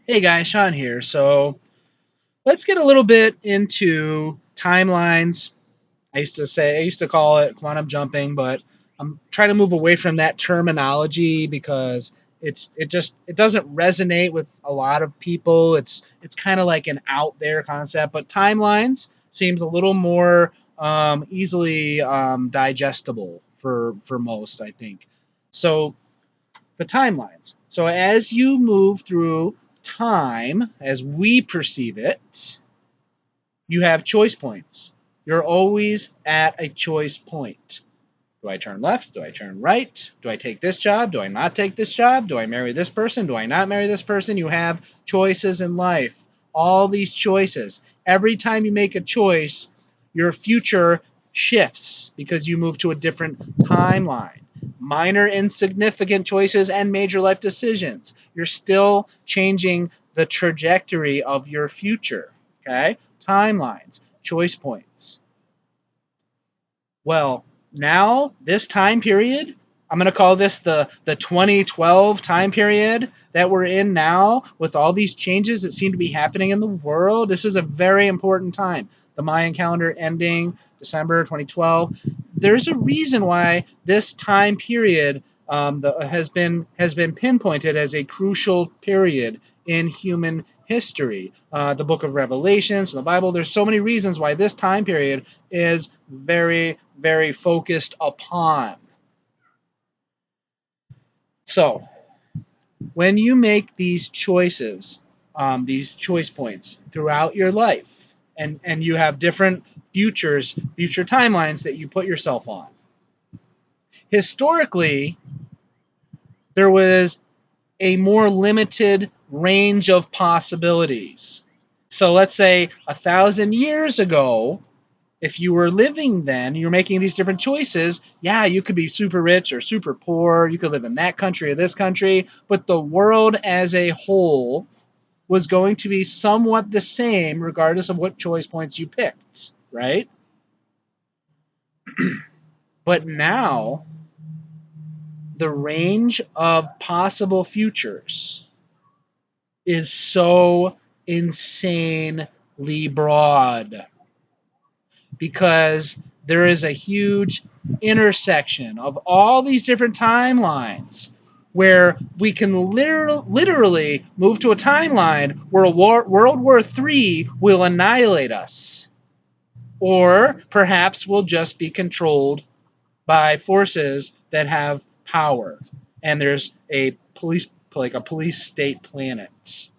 Hey guys, Sean here. So let's get a little bit into timelines. I used to call it quantum jumping, but I'm trying to move away from that terminology because it doesn't resonate with a lot of people. It's kind of like an out there concept, but timelines seems a little more easily digestible for most, I think. So the timelines. So as you move through time, as we perceive it, you have choice points. You're always at a choice point. Do I turn left? Do I turn right? Do I take this job? Do I not take this job? Do I marry this person? Do I not marry this person? You have choices in life. All these choices. Every time you make a choice, your future shifts because you move to a different timeline. Minor insignificant choices and major life decisions. You're still changing the trajectory of your future. Okay? Timelines, choice points. Well, now this time period, I'm going to call this the 2012 time period that we're in now with all these changes that seem to be happening in the world. This is a very important time. The Mayan calendar ending December 2012. There's a reason why this time period has been pinpointed as a crucial period in human history. The book of Revelations, the Bible, there's so many reasons why this time period is very, very focused upon. So, when you make these choice points throughout your life, and you have different future timelines that you put yourself on. Historically, there was a more limited range of possibilities. So let's say 1,000 years ago, if you were living then, you're making these different choices. Yeah, you could be super rich or super poor. You could live in that country or this country, but the world as a whole was going to be somewhat the same regardless of what choice points you picked, right? But now, the range of possible futures is so insanely broad because there is a huge intersection of all these different timelines where we can literally move to a timeline where World War III will annihilate us. Or perhaps we'll just be controlled by forces that have power. And there's like a police state planet.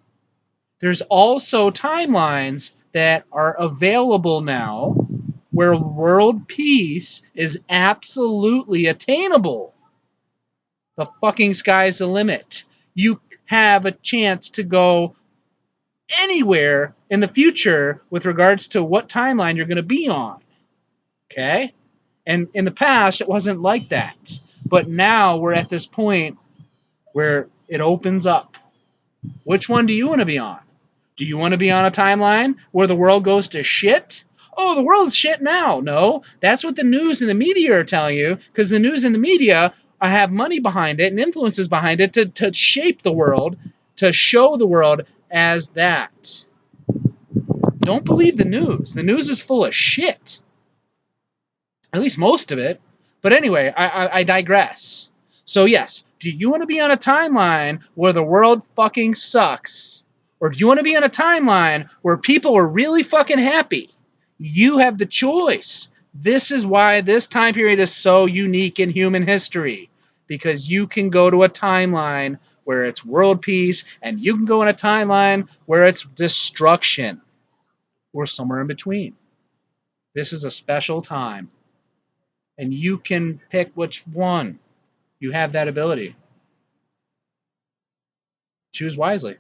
There's also timelines that are available now where world peace is absolutely attainable. The fucking sky's the limit. You have a chance to go anywhere in the future with regards to what timeline you're going to be on. Okay? And in the past, it wasn't like that. But now we're at this point where it opens up. Which one do you want to be on? Do you want to be on a timeline where the world goes to shit? Oh, the world's shit now. No, that's what the news and the media are telling you because the news and the media have money behind it and influences behind it to shape the world, to show the world as that. Don't believe the news. The news is full of shit. At least most of it. But anyway, I digress. So, yes, do you want to be on a timeline where the world fucking sucks? Or do you want to be on a timeline where people are really fucking happy? You have the choice. This is why this time period is so unique in human history. Because you can go to a timeline where it's world peace, and you can go in a timeline where it's destruction, or somewhere in between. This is a special time. And you can pick which one. You have that ability. Choose wisely.